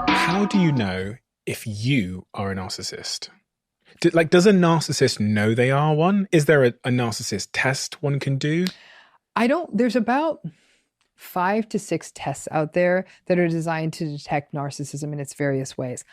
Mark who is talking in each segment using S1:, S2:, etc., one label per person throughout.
S1: How do you know if you are a narcissist? Does a narcissist know they are one? Is there a narcissist test one can do?
S2: There's about 5 to 6 tests out there that are designed to detect narcissism in its various ways.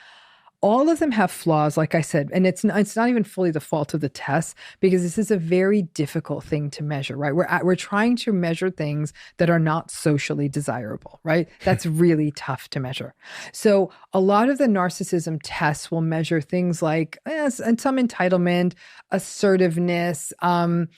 S2: All of them have flaws, like I said, and it's not even fully the fault of the test, because this is a very difficult thing to measure, right? We're trying to measure things that are not socially desirable, right? That's really tough to measure. So a lot of the narcissism tests will measure things like and some entitlement, assertiveness,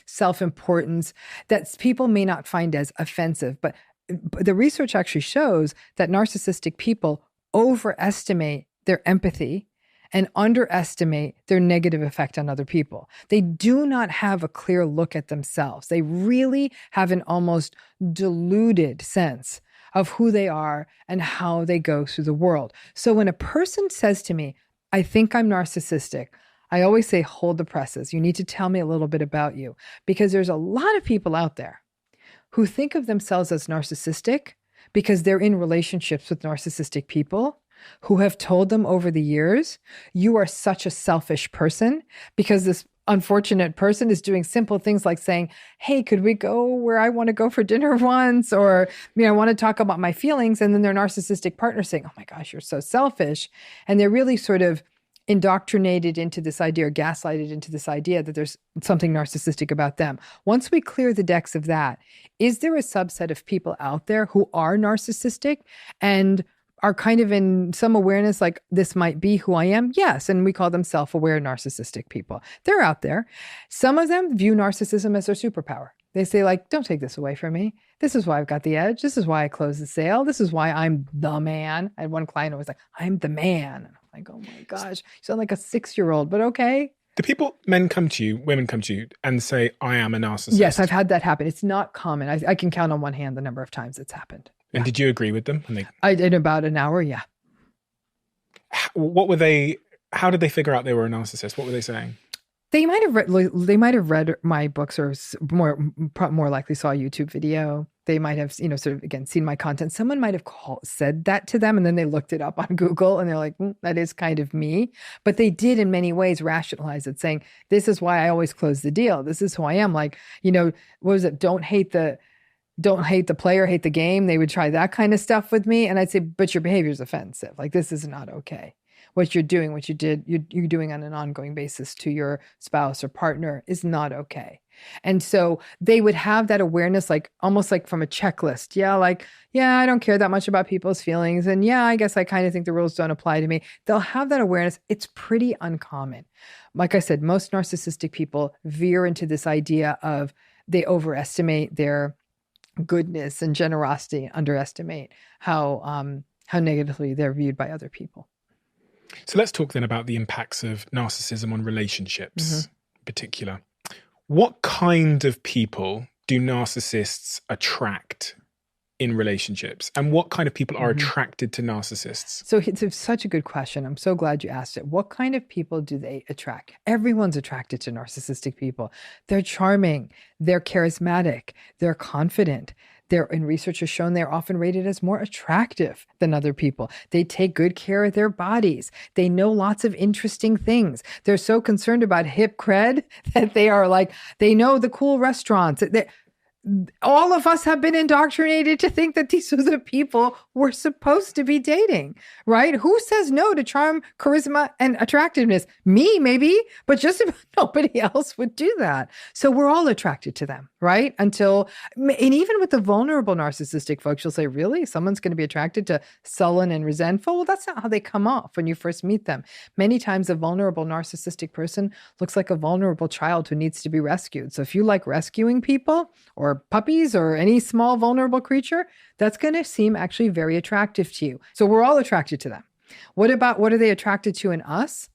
S2: self-importance that people may not find as offensive, but the research actually shows that narcissistic people overestimate their empathy and underestimate their negative effect on other people. They do not have a clear look at themselves. They really have an almost diluted sense of who they are and how they go through the world. So when a person says to me, I think I'm narcissistic, I always say, hold the presses. You need to tell me a little bit about you, because there's a lot of people out there who think of themselves as narcissistic because they're in relationships with narcissistic people who have told them over the years, you are such a selfish person, because this unfortunate person is doing simple things like saying, hey, could we go where I want to go for dinner once? Or, I want to talk about my feelings. And then their narcissistic partner saying, oh my gosh, you're so selfish. And they're really sort of indoctrinated into this idea, or gaslighted into this idea that there's something narcissistic about them. Once we clear the decks of that, is there a subset of people out there who are narcissistic and are kind of in some awareness, like this might be who I am? Yes. And we call them self-aware narcissistic people. They're out there. Some of them view narcissism as their superpower. They say, like, don't take this away from me. This is why I've got the edge. This is why I close the sale. This is why I'm the man. I had one client who was like, I'm the man. And I'm like, oh my gosh, you sound like a 6-year-old, but okay.
S1: Do men come to you, women come to you and say, I am a narcissist?
S2: Yes, I've had that happen. It's not common. I can count on one hand the number of times it's happened.
S1: And did you agree with them?
S2: I did about an hour, yeah.
S1: What were they? How did they figure out they were a narcissist? What were they saying?
S2: They might have read my books, or more likely saw a YouTube video. They might have, sort of, again, seen my content. Someone might have said that to them, and then they looked it up on Google and they're like, that is kind of me. But they did in many ways rationalize it, saying, this is why I always close the deal. This is who I am. Like, what was it? Don't hate the player, hate the game. They would try that kind of stuff with me. And I'd say, but your behavior is offensive. Like, this is not okay. What you're doing, you're doing on an ongoing basis to your spouse or partner is not okay. And so they would have that awareness, like almost like from a checklist. Yeah, I don't care that much about people's feelings. And yeah, I guess I kind of think the rules don't apply to me. They'll have that awareness. It's pretty uncommon. Like I said, most narcissistic people veer into this idea of they overestimate their goodness and generosity, underestimate how negatively they're viewed by other people.
S1: So let's talk then about the impacts of narcissism on relationships in particular. What kind of people do narcissists attract in relationships? And what kind of people are attracted to narcissists?
S2: So it's such a good question. I'm so glad you asked it. What kind of people do they attract? Everyone's attracted to narcissistic people. They're charming. They're charismatic. They're confident. And research has shown they're often rated as more attractive than other people. They take good care of their bodies. They know lots of interesting things. They're so concerned about hip cred that they know the cool restaurants. All of us have been indoctrinated to think that these are the people we're supposed to be dating, right? Who says no to charm, charisma, and attractiveness? Me, maybe, but just about nobody else would do that. So we're all attracted to them, right? And even with the vulnerable narcissistic folks, you'll say, really? Someone's going to be attracted to sullen and resentful? Well, that's not how they come off when you first meet them. Many times a vulnerable narcissistic person looks like a vulnerable child who needs to be rescued. So if you like rescuing people or puppies or any small vulnerable creature, that's going to seem actually very attractive to you. So we're all attracted to them. What are they attracted to in us?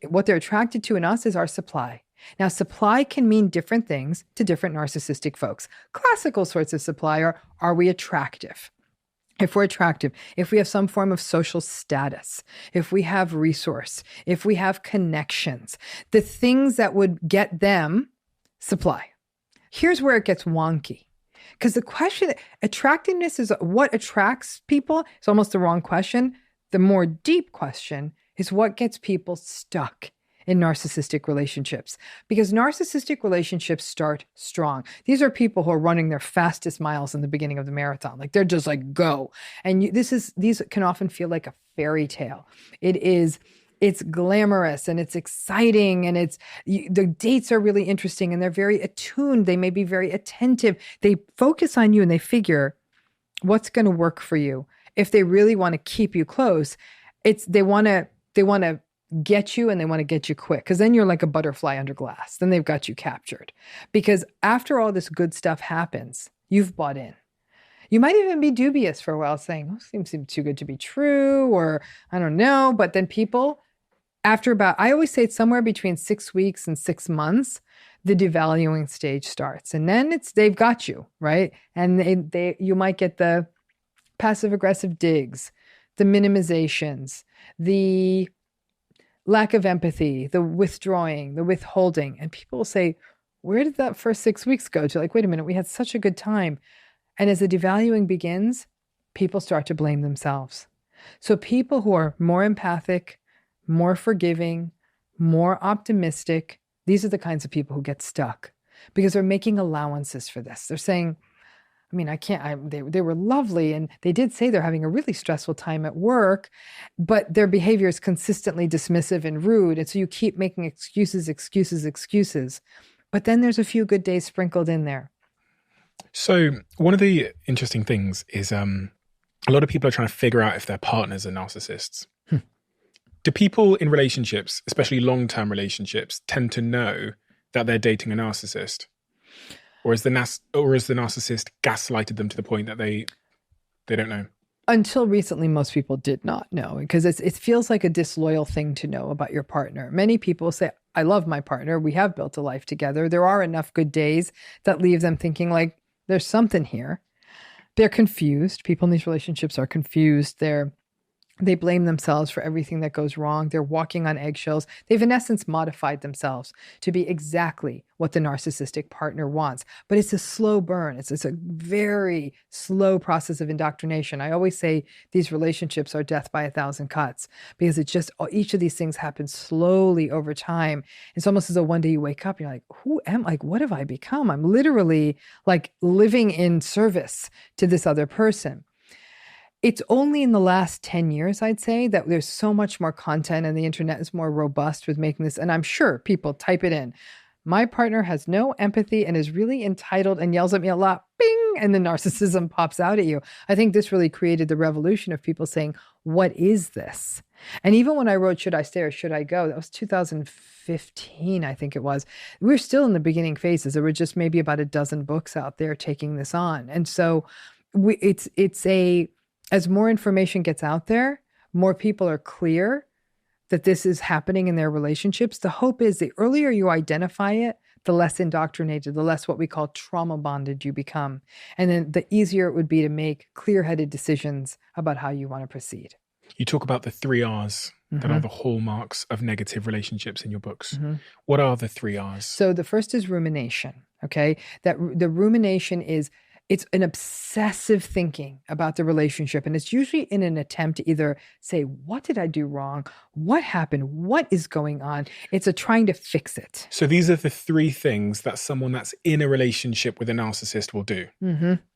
S2: What they're attracted to in us is our supply. Now, supply can mean different things to different narcissistic folks. Classical sorts of supply are we attractive? If we're attractive, if we have some form of social status, if we have resource, if we have connections, the things that would get them supply. Here's where it gets wonky. Because the question, attractiveness is what attracts people. It's almost the wrong question. The more deep question is what gets people stuck in narcissistic relationships. Because narcissistic relationships start strong. These are people who are running their fastest miles in the beginning of the marathon. Like they're just like, go. And these can often feel like a fairy tale. It's glamorous and it's exciting and the dates are really interesting and they're very attuned. They may be very attentive. They focus on you and they figure what's going to work for you. If they really want to keep you close, they want to get you and they want to get you quick, because then you're like a butterfly under glass. Then they've got you captured. Because after all this good stuff happens, you've bought in. You might even be dubious for a while, saying, oh, seems too good to be true, or I don't know. But then people, I always say it's somewhere between 6 weeks and 6 months, the devaluing stage starts. And then they've got you, right? And you might get the passive aggressive digs, the minimizations, the lack of empathy, the withdrawing, the withholding. And people will say, where did that first 6 weeks go to? Like, wait a minute, we had such a good time. And as the devaluing begins, people start to blame themselves. So people who are more empathic, more forgiving, more optimistic, these are the kinds of people who get stuck because they're making allowances for this. They're saying, I mean, they were lovely and they did say they're having a really stressful time at work, but their behavior is consistently dismissive and rude. And so you keep making excuses. But then there's a few good days sprinkled in there.
S1: So one of the interesting things is a lot of people are trying to figure out if their partners are narcissists. Do people in relationships, especially long-term relationships, tend to know that they're dating a narcissist? Or is the narcissist gaslighted them to the point that they don't know?
S2: Until recently, most people did not know, because it feels like a disloyal thing to know about your partner. Many people say, I love my partner. We have built a life together. There are enough good days that leave them thinking like, there's something here. They're confused. People in these relationships are confused. They blame themselves for everything that goes wrong. They're walking on eggshells. They've, in essence, modified themselves to be exactly what the narcissistic partner wants. But it's a slow burn. It's a very slow process of indoctrination. I always say these relationships are death by 1,000 cuts, because each of these things happens slowly over time. It's almost as though one day you wake up and you're like, what have I become? I'm literally like living in service to this other person. It's only in the last 10 years, I'd say, that there's so much more content and the internet is more robust with making this. And I'm sure people type it in. My partner has no empathy and is really entitled and yells at me a lot. Bing! And the narcissism pops out at you. I think this really created the revolution of people saying, what is this? And even when I wrote Should I Stay or Should I Go? That was 2015, I think it was. We were still in the beginning phases. There were just maybe about a dozen books out there taking this on. And so as more information gets out there, more people are clear that this is happening in their relationships. The hope is the earlier you identify it, the less indoctrinated, the less what we call trauma bonded you become. And then the easier it would be to make clear-headed decisions about how you want to proceed.
S1: You talk about the 3 R's that are the hallmarks of negative relationships in your books. What are the 3 R's?
S2: So the first is rumination, okay? That the rumination it's an obsessive thinking about the relationship. And it's usually in an attempt to either say, what did I do wrong? What happened? What is going on? It's a trying to fix it.
S1: So these are the 3 things that someone that's in a relationship with a narcissist will do.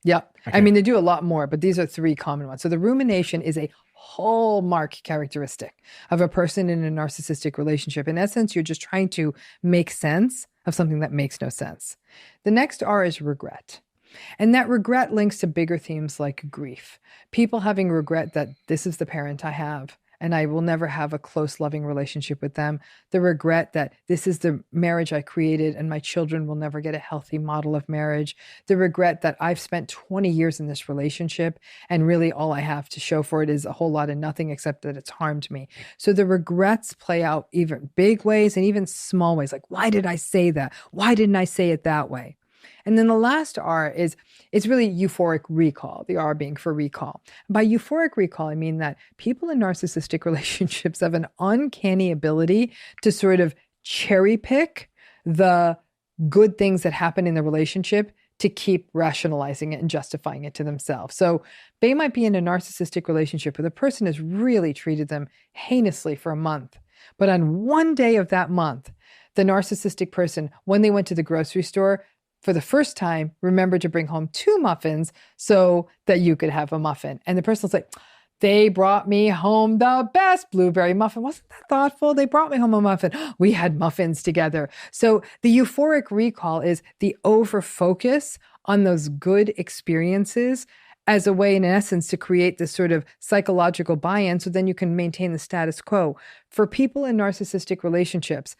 S2: Yep.
S1: Okay.
S2: I mean, they do a lot more, but these are 3 common ones. So the rumination is a hallmark characteristic of a person in a narcissistic relationship. In essence, you're just trying to make sense of something that makes no sense. The next R is regret. And that regret links to bigger themes like grief. People having regret that this is the parent I have and I will never have a close, loving relationship with them. The regret that this is the marriage I created and my children will never get a healthy model of marriage. The regret that I've spent 20 years in this relationship and really all I have to show for it is a whole lot of nothing except that it's harmed me. So the regrets play out even big ways and even small ways. Like, why did I say that? Why didn't I say it that way? And then the last R it's really euphoric recall, the R being for recall. By euphoric recall, I mean that people in narcissistic relationships have an uncanny ability to sort of cherry pick the good things that happen in the relationship to keep rationalizing it and justifying it to themselves. So they might be in a narcissistic relationship where the person has really treated them heinously for a month. But on one day of that month, the narcissistic person, when they went to the grocery store, for the first time, remembered to bring home 2 muffins so that you could have a muffin. And the person was like, they brought me home the best blueberry muffin. Wasn't that thoughtful? They brought me home a muffin. We had muffins together. So the euphoric recall is the over-focus on those good experiences as a way, in essence, to create this sort of psychological buy-in so then you can maintain the status quo. For people in narcissistic relationships,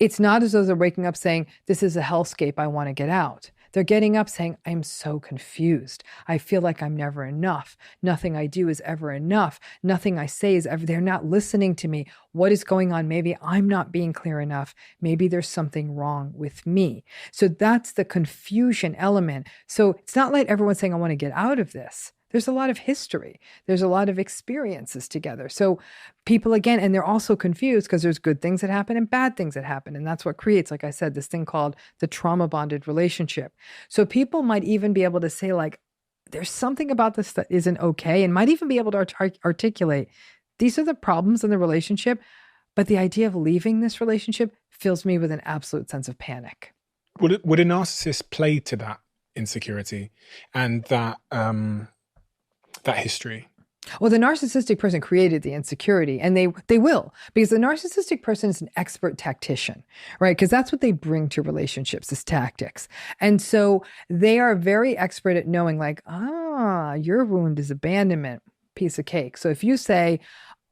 S2: it's not as though they're waking up saying, this is a hellscape, I want to get out. They're getting up saying, I'm so confused. I feel like I'm never enough. Nothing I do is ever enough. Nothing I say is ever, they're not listening to me. What is going on? Maybe I'm not being clear enough. Maybe there's something wrong with me. So that's the confusion element. So it's not like everyone's saying, I want to get out of this. There's a lot of history. There's a lot of experiences together. So people, again, and they're also confused because there's good things that happen and bad things that happen. And that's what creates, like I said, this thing called the trauma bonded relationship. So people might even be able to say, like, there's something about this that isn't okay, and might even be able to articulate, these are the problems in the relationship, but the idea of leaving this relationship fills me with an absolute sense of panic.
S1: Would a narcissist play to that insecurity and that history?
S2: Well, the narcissistic person created the insecurity, and they will, because the narcissistic person is an expert tactician, right? Because that's what they bring to relationships, is tactics. And so they are very expert at knowing, like, your wound is abandonment, piece of cake. So if you say,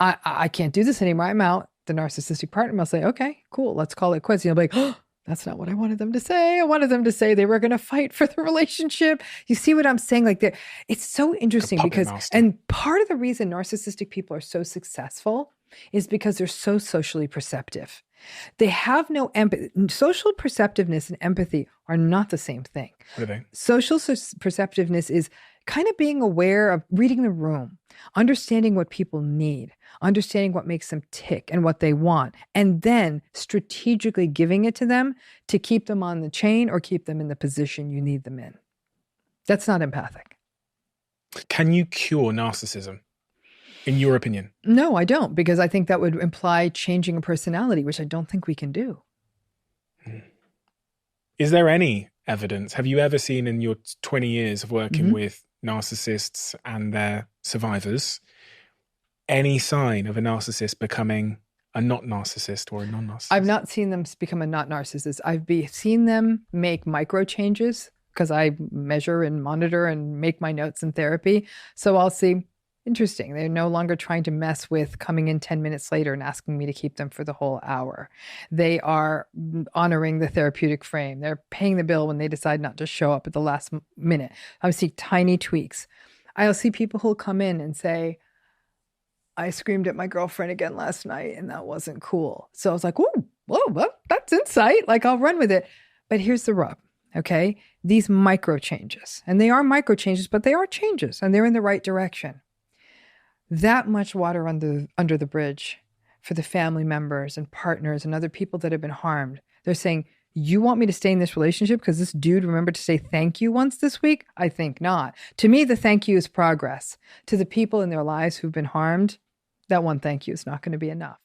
S2: I can't do this anymore, I'm out, the narcissistic partner must say, okay, cool, let's call it quits. And you'll be like, oh, that's not what I wanted them to say. I wanted them to say they were going to fight for the relationship. You see what I'm saying? Like, it's so interesting because, and part of the reason narcissistic people are so successful is because they're so socially perceptive. They have no empathy. Social perceptiveness and empathy are not the same thing.
S1: What are they?
S2: Social perceptiveness is kind of being aware of reading the room, understanding what people need, understanding what makes them tick and what they want, and then strategically giving it to them to keep them on the chain or keep them in the position you need them in. That's not empathic.
S1: Can you cure narcissism, in your opinion?
S2: No, I don't, because I think that would imply changing a personality, which I don't think we can do.
S1: Is there any evidence? Have you ever seen in your 20 years of working with narcissists and their survivors any sign of a narcissist becoming a not narcissist or a non-narcissist?
S2: I've not seen them become a not narcissist. I've seen them make micro changes because I measure and monitor and make my notes in therapy. So I'll see, interesting, they're no longer trying to mess with coming in 10 minutes later and asking me to keep them for the whole hour. They are honoring the therapeutic frame. They're paying the bill when they decide not to show up at the last minute. I see tiny tweaks. I'll see people who'll come in and say, I screamed at my girlfriend again last night and that wasn't cool. So I was like, whoa, that's insight. Like, I'll run with it. But here's the rub, okay? These micro changes, and they are micro changes, but they are changes and they're in the right direction. That much water under the bridge for the family members and partners and other people that have been harmed. They're saying, you want me to stay in this relationship because this dude remembered to say thank you once this week? I think not. To me, the thank you is progress. To the people in their lives who've been harmed, that one thank you is not going to be enough.